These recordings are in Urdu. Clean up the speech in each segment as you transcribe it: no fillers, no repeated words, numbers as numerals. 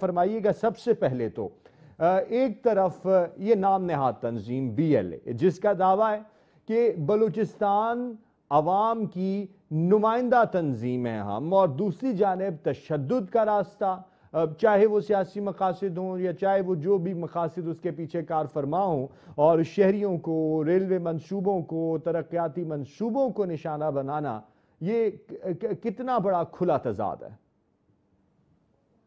فرمائیے گا سب سے پہلے تو ایک طرف یہ نام نہاد تنظیم BLA جس کا دعویٰ ہے کہ بلوچستان عوام کی نمائندہ تنظیم ہے ہم، اور دوسری جانب تشدد کا راستہ، چاہے وہ سیاسی مقاصد ہوں یا چاہے وہ جو بھی مقاصد اس کے پیچھے کار فرما ہوں، اور شہریوں کو، ریلوے منصوبوں کو، ترقیاتی منصوبوں کو نشانہ بنانا، یہ کتنا بڑا کھلا تضاد ہے؟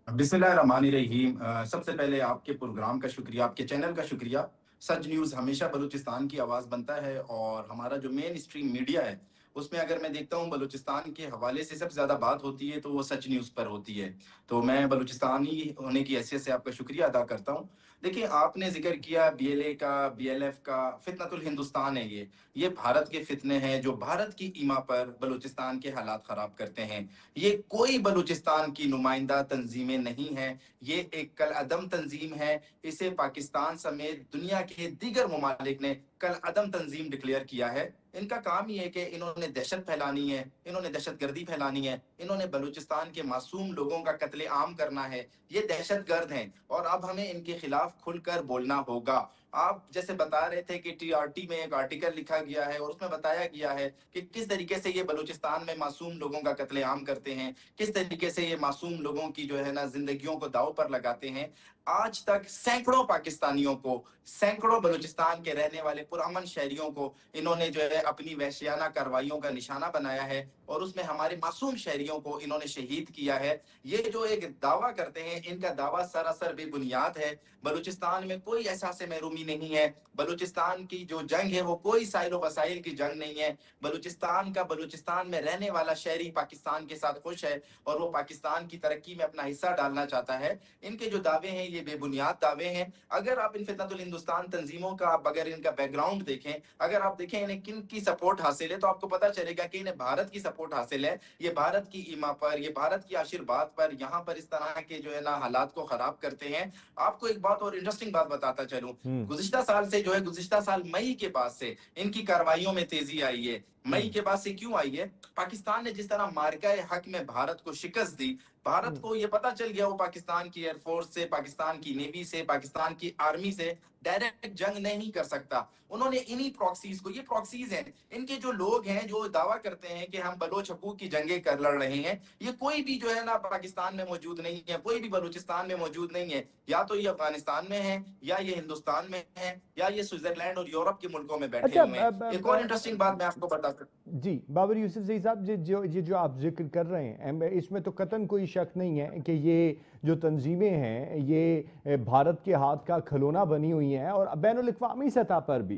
بسم اللہ الرحمن الرحیم۔ سب سے پہلے آپ کے پروگرام کا شکریہ، آپ کے چینل کا شکریہ۔ سچ نیوز ہمیشہ بلوچستان کی آواز بنتا ہے، اور ہمارا جو مین اسٹریم میڈیا ہے اس میں اگر میں دیکھتا ہوں بلوچستان کے حوالے سے سب سے زیادہ بات ہوتی ہے تو وہ سچ نیوز پر ہوتی ہے۔ تو میں بلوچستانی ہونے کی حیثیت سے آپ کا شکریہ ادا کرتا ہوں۔ دیکھیں، آپ نے ذکر کیا BLA کا، BLF کا، فتنۃ الہندوستان ہے یہ بھارت کے فتنے ہیں جو بھارت کی ایما پر بلوچستان کے حالات خراب کرتے ہیں۔ یہ کوئی بلوچستان کی نمائندہ تنظیمیں نہیں ہیں، یہ ایک کالعدم تنظیم ہے۔ اسے پاکستان سمیت دنیا کے دیگر ممالک نے کالعدم تنظیم ڈکلیئر کیا ہے۔ ان کا کام یہ ہے کہ انہوں نے دہشت پھیلانی ہے، انہوں نے دہشت گردی پھیلانی ہے، انہوں نے بلوچستان کے معصوم لوگوں کا قتل عام کرنا ہے۔ یہ دہشت گرد ہیں، اور اب ہمیں ان کے خلاف کھل کر بولنا ہوگا۔ آپ جیسے بتا رہے تھے کہ TRT میں ایک آرٹیکل لکھا گیا ہے اور اس میں بتایا گیا ہے کہ کس طریقے سے یہ بلوچستان میں معصوم لوگوں کا قتل عام کرتے ہیں، کس طریقے سے یہ معصوم لوگوں کی جو ہے نا زندگیوں کو داؤ پر لگاتے ہیں۔ آج تک سینکڑوں پاکستانیوں کو، سینکڑوں بلوچستان کے رہنے والے پرامن شہریوں کو انہوں نے جو ہے اپنی وحشیانہ کارروائیوں کا نشانہ بنایا ہے، اور اس میں ہمارے معصوم شہریوں کو انہوں نے شہید کیا ہے۔ یہ جو ایک دعویٰ کرتے ہیں، ان کا دعویٰ سراسر بے بنیاد ہے۔ بلوچستان میں کوئی احساس محرومی نہیں ہے۔ بلوچستان کی جو جنگ ہے وہ کوئی سائل و وسائل کی جنگ نہیں ہے۔ بلوچستان میں رہنے والا شہری پاکستان کے ساتھ خوش ہے، اور وہ پاکستان کی ترقی میں اپنا حصہ ڈالنا چاہتا ہے۔ ان کے جو دعوے ہیں یہ بے بنیاد دعوے ہیں۔ اگر آپ ان فتنۃ الہندوستان تنظیموں کا اگر ان کا بیک گراؤنڈ دیکھیں، اگر آپ دیکھیں انہیں کن کی سپورٹ حاصل ہے، تو آپ کو پتہ چلے گا کہ انہیں بھارت کی سپورٹ حاصل ہے۔ یہ بھارت کی ایما پر، یہ بھارت کی آشیرواد پر یہاں پر اس طرح کے جو ہے نا حالات کو خراب کرتے ہیں۔ آپ کو ایک بات اور انٹرسٹنگ بات بتاتا چلوں، گزشتہ سال سے جو ہے، گزشتہ سال مئی کے بعد سے ان کی کارروائیوں میں تیزی آئی ہے۔ مئی کے بعد سے کیوں آئی ہے؟ پاکستان نے جس طرح مارکہ حق میں بھارت کو شکست دی، بھارت کو یہ پتا چل گیا وہ پاکستان کی ایئر فورس سے، پاکستان کی نیوی سے، پاکستان کی آرمی سے ڈائریکٹ جنگ نہیں کر سکتا۔ انہوں نے انہی پراکسیز کو، یہ پراکسیز ہیں ان کے جو لوگ ہیں جو دعویٰ کرتے ہیں کہ ہم بلوچ حقوق کی جنگیں کر لڑ رہے ہیں، یہ کوئی بھی جو ہے نا پاکستان میں موجود نہیں ہے، کوئی بھی بلوچستان میں موجود نہیں ہے۔ یا تو یہ افغانستان میں ہے، یا یہ ہندوستان میں ہے، یا یہ سوئٹزرلینڈ اور یورپ کے ملکوں میں بیٹھے ہوئے ہیں۔ ایک اور انٹرسٹنگ بات میں آپ کو بتا سکتا ہوں۔ جی بابر یوسف زئی صاحب، جو آپ ذکر کر رہے ہیں، اس میں تو قطعاً کوئی شک نہیں ہے کہ یہ جو تنظیمیں ہیں یہ بھارت کے ہاتھ کا کھلونا بنی ہوئی ہیں، اور بین الاقوامی سطح پر بھی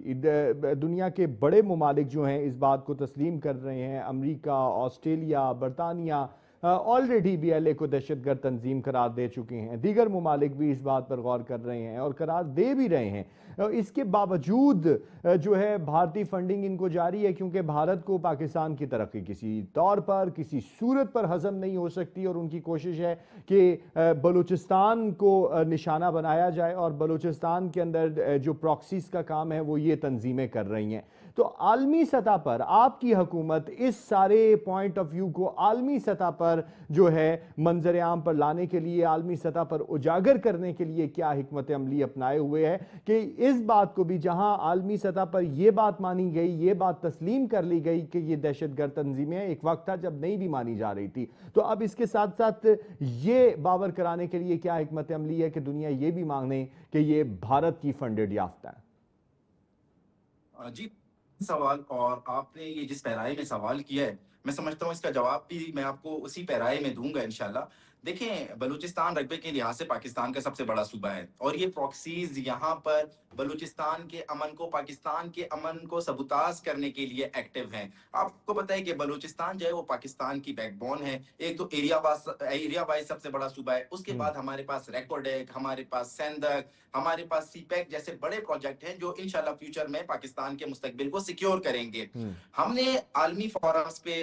دنیا کے بڑے ممالک جو ہیں اس بات کو تسلیم کر رہے ہیں۔ امریکہ، آسٹریلیا، برطانیہ آلریڈی BLA کو دہشت گرد تنظیم قرار دے چکے ہیں۔ دیگر ممالک بھی اس بات پر غور کر رہے ہیں اور قرار دے بھی رہے ہیں۔ اس کے باوجود جو ہے بھارتی فنڈنگ ان کو جاری ہے، کیونکہ بھارت کو پاکستان کی ترقی کسی طور پر، کسی صورت پر ہضم نہیں ہو سکتی، اور ان کی کوشش ہے کہ بلوچستان کو نشانہ بنایا جائے، اور بلوچستان کے اندر جو پراکسیز کا کام ہے وہ یہ تنظیمیں کر رہی ہیں۔ تو عالمی سطح پر آپ کی حکومت اس سارے پوائنٹ آف ویو کو عالمی سطح پر جو ہے منظر عام پر لانے کے لیے، عالمی سطح پر اجاگر کرنے کے لیے کیا حکمت عملی اپنائے ہوئے ہے کہ اس بات کو بھی، جہاں عالمی سطح پر یہ بات مانی گئی، یہ بات تسلیم کر لی گئی کہ یہ دہشت گرد تنظیمیں ہیں، ایک وقت تھا جب نہیں بھی مانی جا رہی تھی، تو اب اس کے ساتھ ساتھ یہ باور کرانے کے لیے کیا حکمت عملی ہے کہ دنیا یہ بھی مانگنے کہ یہ بھارت کی فنڈڈ یافتہ ہے؟ جی سوال، اور آپ نے یہ جس پیرائے میں سوال کیا ہے، میں سمجھتا ہوں اس کا جواب بھی میں آپ کو اسی پیرائے میں دوں گا انشاءاللہ۔ دیکھیں، بلوچستان رقبے کے لحاظ سے پاکستان کا سب سے بڑا صوبہ ہے، اور یہ پراکسیز یہاں پر بلوچستان کے امن کو، پاکستان کے امن کو سبوتاژ کرنے کے لیے ایکٹیو ہیں۔ آپ کو پتہ ہے کہ بلوچستان جو ہے وہ پاکستان کی بیک بون ہے۔ ایک تو ایریا وائز سب سے بڑا صوبہ ہے، اس کے بعد ہمارے پاس ریکورڈیک، ہمارے پاس سیندک، ہمارے پاس CPEC جیسے بڑے پروجیکٹ ہیں جو انشاءاللہ فیوچر میں پاکستان کے مستقبل کو سیکیور کریں گے۔ ہم نے عالمی فورمز پہ،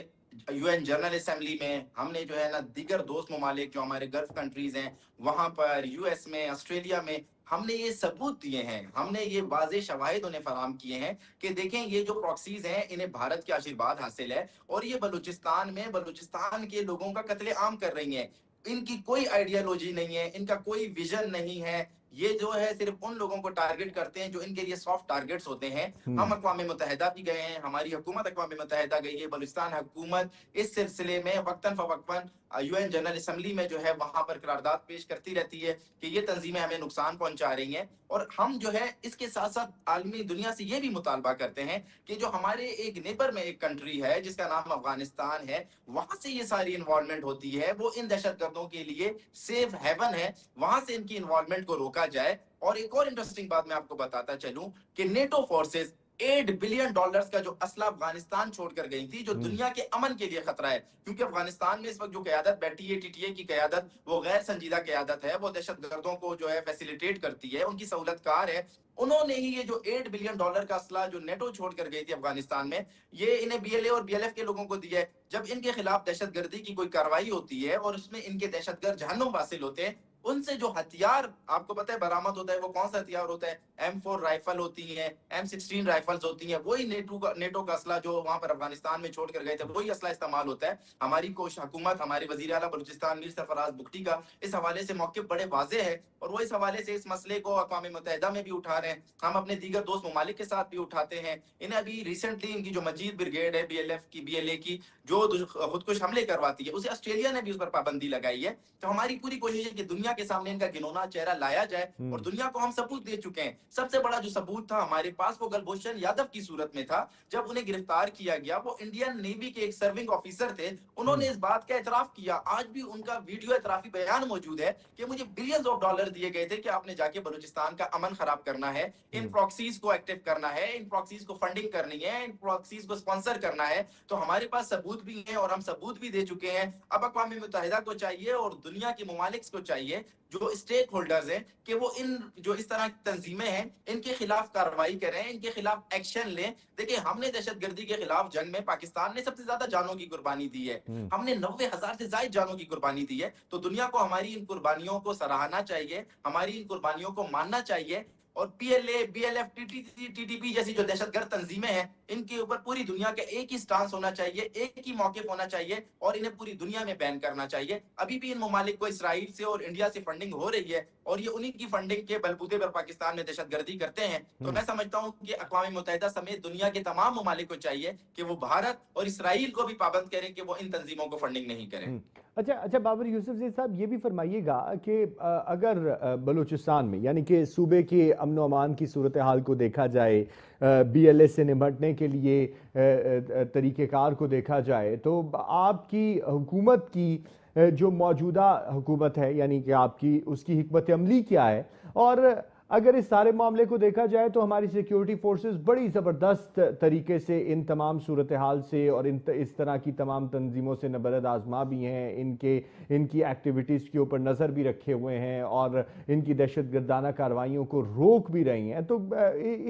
UN جنرل اسمبلی میں، ہم نے جو ہے نا دیگر دوست ممالک جو ہمارے گلف کنٹریز ہیں وہاں پر، US میں، آسٹریلیا میں، ہم نے یہ ثبوت دیے ہیں، ہم نے یہ واضح شواہد انہیں فراہم کیے ہیں کہ دیکھیں یہ جو پراکسیز ہیں انہیں بھارت کے آشیرواد حاصل ہے، اور یہ بلوچستان میں بلوچستان کے لوگوں کا قتل عام کر رہی ہیں۔ ان کی کوئی آئیڈیالوجی نہیں ہے، ان کا کوئی ویژن نہیں ہے، یہ جو ہے صرف ان لوگوں کو ٹارگٹ کرتے ہیں جو ان کے لیے سافٹ ٹارگٹس ہوتے ہیں۔ ہم اقوام متحدہ بھی گئے ہیں، ہماری حکومت اقوام متحدہ گئی ہے، بلوچستان حکومت اس سلسلے میں وقتاً فوقتاً یو این جنرل اسمبلی میں جو ہے وہاں پر قرارداد پیش کرتی رہتی ہے کہ یہ تنظیمیں ہمیں نقصان پہنچا رہی ہیں، اور ہم جو ہے اس کے ساتھ ساتھ عالمی دنیا سے یہ بھی مطالبہ کرتے ہیں کہ جو ہمارے ایک نیبر میں ایک کنٹری ہے جس کا نام افغانستان ہے، وہاں سے یہ ساری انوالومنٹ ہوتی ہے، وہ ان دہشت گردوں کے لیے سیف ہیون ہے، وہاں سے ان کی انوالومنٹ کو روکا جائے۔ اور ایک اور انٹرسٹنگ بات میں آپ کو بتاتا چلوں کہ نیٹو فورسز $8 بلین کا جو اسلحہ افغانستان چھوڑ کر گئی تھی، جو دنیا کے امن کے لیے خطرہ ہے، کیونکہ افغانستان میں اس وقت جو قیادت بیٹھی ہے، ٹی ٹی اے کی قیادت، وہ غیر سنجیدہ قیادت ہے، وہ دہشت گردوں کو جو ہے فیسیلیٹیٹ کرتی ہے، ان کی سہولت کار ہے۔ انہوں نے ہی یہ جو $8 بلین کا اسلحہ جو نیٹو چھوڑ کر گئی تھی افغانستان میں، یہ انہیں بی ایل اے اور بی ایل ایف کے لوگوں کو دیا ہے۔ جب ان کے خلاف دہشت گردی کی کوئی کارروائی ہوتی ہے اور اس میں ان کے دہشت گرد جہنم حاصل ہوتے ہیں، ان سے جو ہتھیار آپ کو پتہ ہے برآمد ہوتا ہے، وہ کون سا ہتھیار ہوتا ہے؟ M4 رائفل ہوتی ہیں، M16 رائفلز ہوتی ہیں، وہی نیٹو کا اسلحہ جو وہاں پر افغانستان میں چھوڑ کر گئے تھے، وہی اسلحہ استعمال ہوتا ہے۔ ہماری حکومت، ہمارے وزیر اعلیٰ بلوچستان میر سرفراز بگٹی کا اس حوالے سے موقف بڑے واضح ہے، اور وہ اس حوالے سے اس مسئلے کو اقوام متحدہ میں بھی اٹھا رہے ہیں، ہم اپنے دیگر دوست ممالک کے ساتھ بھی اٹھاتے ہیں۔ انہیں ابھی ریسنٹلی ان کی جو مجید بریگیڈ ہے بی ایل ایف کی، بی ایل اے کی، جو خودکش حملے کرواتی ہے، اسے آسٹریلیا نے بھی اس پر پابندی لگائی ہے۔ تو ہماری پوری کوشش ہے کہ دنیا کے سامنے ان کا گنونا چہرہ لایا جائے، اور دنیا کو ہم ثبوت دے چکے ہیں۔ سب سے بڑا جو ثبوت تھا ہمارے پاس وہ کلبھوشن یادو کی صورت میں تھا، جب انہیں گرفتار کیا گیا۔ وہ انڈین نیوی کے ایک سرونگ آفیسر تھے، انہوں نے اس بات کا اعتراف کیا، آج بھی ان کا ویڈیو اعترافی بیان موجود ہے کہ مجھے بلینز آف ڈالر دیے گئے تھے کہ آپ نے جا کے بلوچستان کا امن خراب کرنا ہے، ان پراکسیز کو ایکٹیو کرنا ہے، ان پراکسیز کو فنڈنگ کرنی ہے، ان پراکسیز کو سپانسر کرنا ہے۔ تو ہمارے پاس ثبوت بھی ہیں اور ہم ثبوت بھی دے چکے ہیں۔ اب اقوام متحدہ کو چاہیے اور دنیا کے ممالک کو چاہیے جو اسٹیک ہولڈرز ہیں کہ وہ ان جو اس طرح کی تنظیمیں ہیں ان کے خلاف کارروائی کریں، ان کے خلاف ایکشن لیں۔ دیکھیں، ہم نے دہشت گردی کے خلاف جنگ میں پاکستان نے سب سے زیادہ جانوں کی قربانی دی ہے، ہم نے 90,000 سے زائد جانوں کی قربانی دی ہے۔ تو دنیا کو ہماری ان قربانیوں کو سراہنا چاہیے، ہماری ان قربانیوں کو ماننا چاہیے، اور P L A, B L F, T T P جیسی جو دہشت گرد تنظیمیں ہیں ان کے اوپر پوری دنیا کا ایک ہی سٹانس ہونا چاہیے، ایک ہی موقف ہونا چاہیے، اور انہیں پوری دنیا میں بین کرنا چاہیے۔ ابھی بھی ان ممالک کو اسرائیل سے اور انڈیا سے فنڈنگ ہو رہی ہے، اور یہ انہی کی فنڈنگ کے بلبوتے پر پاکستان میں دہشت گردی کرتے ہیں۔ تو میں سمجھتا ہوں کہ اقوام متحدہ سمیت دنیا کے تمام ممالک کو چاہیے کہ وہ بھارت اور اسرائیل کو بھی پابند کریں کہ وہ ان تنظیموں کو فنڈنگ نہیں کریں۔ اچھا بابر یوسف زئی صاحب، یہ بھی فرمائیے گا کہ اگر بلوچستان میں یعنی کہ صوبے کے امن و امان کی صورتحال کو دیکھا جائے، بی ایل ایس سے نمٹنے کے لیے طریقہ کار کو دیکھا جائے، تو آپ کی حکومت کی جو موجودہ حکومت ہے یعنی کہ آپ کی اس کی حکمت عملی کیا ہے؟ اور اگر اس سارے معاملے کو دیکھا جائے تو ہماری سیکیورٹی فورسز بڑی زبردست طریقے سے ان تمام صورتحال سے اور اس طرح کی تمام تنظیموں سے نبرد آزما بھی ہیں، ان کی ایکٹیویٹیز کے اوپر نظر بھی رکھے ہوئے ہیں، اور ان کی دہشت گردانہ کارروائیوں کو روک بھی رہی ہیں۔ تو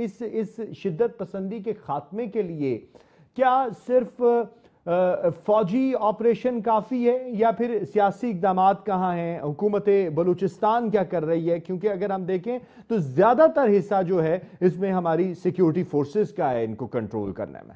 اس شدت پسندی کے خاتمے کے لیے کیا صرف فوجی آپریشن کافی ہے، یا پھر سیاسی اقدامات کہاں ہیں؟ حکومت بلوچستان کیا کر رہی ہے؟ کیونکہ اگر ہم دیکھیں تو زیادہ تر حصہ جو ہے اس میں ہماری سیکیورٹی فورسز کا ہے ان کو کنٹرول کرنے میں۔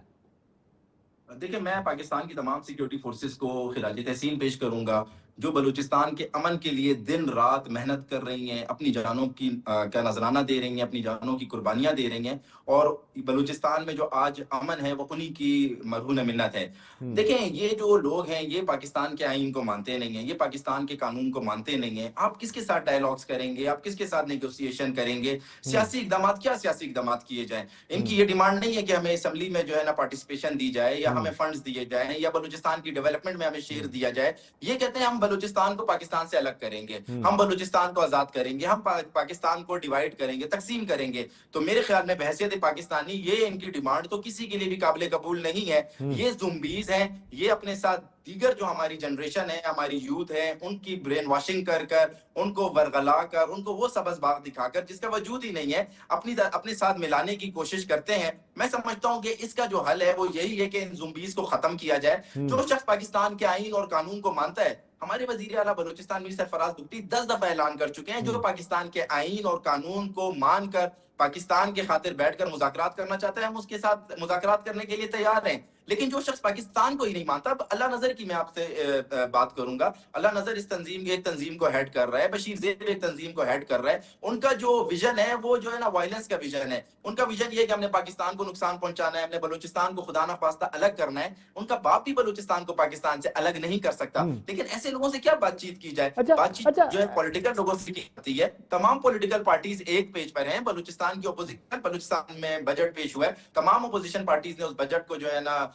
دیکھیں، میں پاکستان کی تمام سیکیورٹی فورسز کو خراج تحسین پیش کروں گا، جو بلوچستان کے امن کے لیے دن رات محنت کر رہی ہیں، اپنی جانوں کی کا نذرانہ دے رہی ہیں، اپنی جانوں کی قربانیاں دے رہی ہیں، اور بلوچستان میں جو آج امن ہے وہ انہی کی مرہون منت ہے۔ دیکھیں، یہ جو لوگ ہیں یہ پاکستان کے آئین کو مانتے نہیں ہیں، یہ پاکستان کے قانون کو مانتے نہیں ہیں۔ آپ کس کے ساتھ ڈائیلاگز کریں گے؟ آپ کس کے ساتھ نیگوسیشن کریں گے؟ سیاسی اقدامات، کیا سیاسی اقدامات کیے جائیں؟ ان کی یہ ڈیمانڈ نہیں ہے کہ ہمیں اسمبلی میں جو ہے نا پارٹیسپیشن دی جائے، یا ہمیں فنڈز دیے جائیں، یا بلوچستان کی ڈیولپمنٹ میں ہمیں شیئر دیا جائے۔ یہ کہتے ہیں ہم بلوچستان کو پاکستان سے الگ کریں گے، ہم بلوچستان کو آزاد کریں گے، ہم پاکستان کو ڈیوائیڈ کریں گے، تقسیم کریں گے۔ تو میرے خیال میں بحیثیت پاکستانی یہ ان کی ڈیمانڈ تو کسی کے لیے بھی قابل قبول نہیں ہے۔ یہ زومبیز ہیں، یہ اپنے ساتھ دیگر جو ہماری جنریشن ہے، ہماری یوتھ ہے، ان کی برین واشنگ کر کر، ان کو ورغلا کر، ان کو وہ سبز باغ دکھا کر جس کا وجود ہی نہیں ہے، اپنے ساتھ ملانے کی کوشش کرتے ہیں۔ میں سمجھتا ہوں کہ اس کا جو حل ہے وہ یہی ہے کہ ان زومبیز کو ختم کیا جائے۔ جو شخص پاکستان کے آئین اور قانون کو مانتا ہے، ہمارے وزیر اعلیٰ بلوچستان میر سرفراز بگٹی 10 دفعہ اعلان کر چکے ہیں، جو پاکستان کے آئین اور قانون کو مان کر پاکستان کے خاطر بیٹھ کر مذاکرات کرنا چاہتا ہے ہم اس کے ساتھ مذاکرات کرنے کے لیے تیار ہیں. لیکن جو شخص پاکستان کو ہی نہیں مانتا، اب اللہ نظر کی میں آپ سے بات کروں گا. اللہ نظر اس ایک تنظیم کو ہیڈ کر رہا ہے، بشیر زیب ایک تنظیم کو ہیڈ کر رہا ہے. ان کا جو ویژن ہے وہ جو ہے نا وائلنس کا ویژن ہے. ان کا ویژن یہ ہے کہ ہم نے پاکستان کو نقصان پہنچانا ہے، ہم نے بلوچستان کو خدا نہ خواستہ الگ کرنا ہے. ان کا باپ بھی بلوچستان کو پاکستان سے الگ نہیں کر سکتا. لیکن ایسے لوگوں سے کیا بات چیت کی جائے؟ بات چیت جو ہے پولیٹیکل لوگوں سے کی جاتی ہے. تمام پولیٹیکل پارٹیز ایک پیج پر ہیں. بلوچستان کی اپوزیشن، بلوچستان میں بجٹ پیش ہوا ہے، تمام اپوزیشن پارٹیز نے اس بجٹ کو جو ہے نا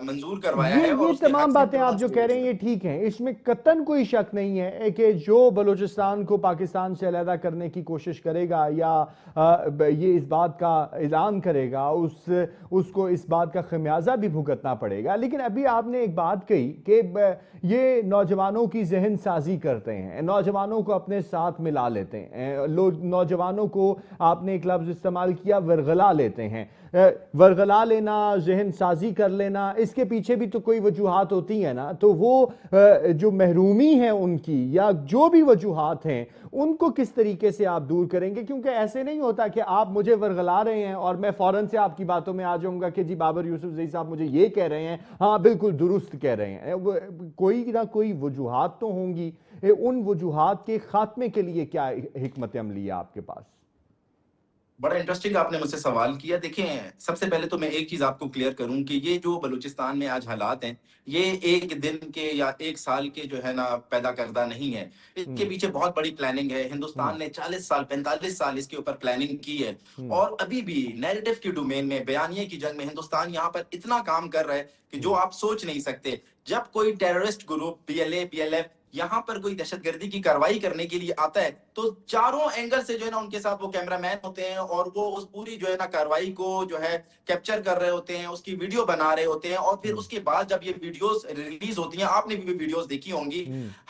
منظور کروایا ہے. اور یہ تمام باتیں آپ جو کہہ رہے ہیں یہ ٹھیک ہیں، اس میں قطعاً کوئی شک نہیں ہے کہ جو بلوچستان کو پاکستان سے علیحدہ کرنے کی کوشش کرے گا یا یہ اس بات کا اعلان کرے گا، اس کو اس بات کا خمیازہ بھی بھگتنا پڑے گا. لیکن ابھی آپ نے ایک بات کہی کہ یہ نوجوانوں کی ذہن سازی کرتے ہیں، نوجوانوں کو اپنے ساتھ ملا لیتے ہیں، نوجوانوں کو آپ نے ایک لفظ استعمال کیا ورغلا لیتے ہیں. ورغلا لینا، ذہن سازی کر لینا، اس کے پیچھے بھی تو کوئی وجوہات ہوتی ہیں نا. تو وہ جو محرومی ہے ان کی یا جو بھی وجوہات ہیں ان کو کس طریقے سے آپ دور کریں گے؟ کیونکہ ایسے نہیں ہوتا کہ آپ مجھے ورغلا رہے ہیں اور میں فوراً سے آپ کی باتوں میں آ جاؤں گا کہ جی بابر یوسف زئی صاحب مجھے یہ کہہ رہے ہیں، ہاں بالکل درست کہہ رہے ہیں. کوئی نہ کوئی وجوہات تو ہوں گی. ان وجوہات کے خاتمے کے لیے کیا حکمت عملی ہے آپ کے پاس؟ بڑا انٹرسٹنگ آپ نے مجھ سے سوال کیا. دیکھیں، سب سے پہلے تو میں ایک چیز آپ کو کلیئر کروں کہ یہ جو بلوچستان میں آج حالات ہیں یہ ایک دن کے یا ایک سال کے جو ہے نا پیدا کردہ نہیں ہے. اس کے پیچھے بہت بڑی پلاننگ ہے. ہندوستان نے 40 سال 45 سال اس کے اوپر پلاننگ کی ہے. اور ابھی بھی نیریٹو کی ڈومین میں، بیانیے کی جنگ میں ہندوستان یہاں پر اتنا کام کر رہا ہے کہ جو آپ سوچ نہیں سکتے. جب کوئی ٹیررسٹ گروپ PLA PLF یہاں پر کوئی دہشت گردی کی کاروائی کرنے کے لیے آتا ہے تو چاروں اینگل سے جو ہے نا ان کے ساتھ وہ کیمرہ مین ہوتے ہیں اور وہ اس پوری جو ہے نا کاروائی کو جو ہے کیپچر کر رہے ہوتے ہیں، اس کی ویڈیو بنا رہے ہوتے ہیں. اور پھر اس کے بعد جب یہ ویڈیوز ریلیز ہوتی ہیں، آپ نے بھی ویڈیوز دیکھی ہوں گی،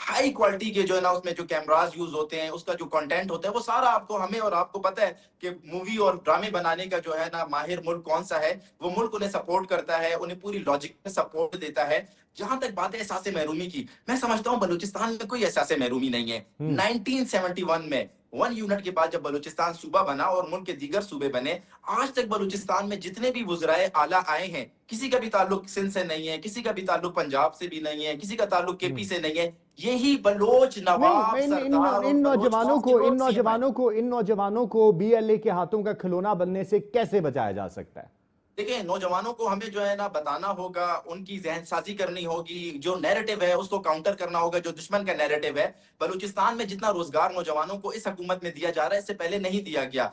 ہائی کوالٹی کے جو ہے نا اس میں جو کیمراز یوز ہوتے ہیں، اس کا جو کنٹینٹ ہوتا ہے وہ سارا آپ کو، ہمیں اور آپ کو پتہ ہے کہ مووی اور ڈرامے بنانے کا جو ہے نا ماہر ملک کون سا ہے. وہ ملک انہیں سپورٹ کرتا ہے، انہیں پوری لاجک میں سپورٹ دیتا ہے. جہاں تک بات ہے احساس محرومی کی، میں سمجھتا ہوں بلوچستان میں کوئی احساس محرومی نہیں ہے. 1971 میں 1 یونٹ کے بعد جب بلوچستان صوبہ بنا اور ملک کے دیگر صوبے بنے، آج تک بلوچستان میں جتنے بھی وزرائے اعلیٰ آئے ہیں کسی کا بھی تعلق سندھ سے نہیں ہے، کسی کا بھی تعلق پنجاب سے بھی نہیں ہے، کسی کا تعلق KP سے نہیں ہے. یہی بلوچ نواب سردار اور بلوچ ان نوجوانوں کو BLA کے ہاتھوں کا کھلونا بننے سے کیسے بچایا جا سکتا ہے؟ دیکھیں، نوجوانوں کو ہمیں جو ہے نا بتانا ہوگا، ان کی ذہن سازی کرنی ہوگی، جو نیریٹو ہے اس کو کاؤنٹر کرنا ہوگا. جو دشمن کا نیریٹو ہے، بلوچستان میں جتنا روزگار نوجوانوں کو اس حکومت میں دیا جا رہا ہے اس سے پہلے نہیں دیا گیا.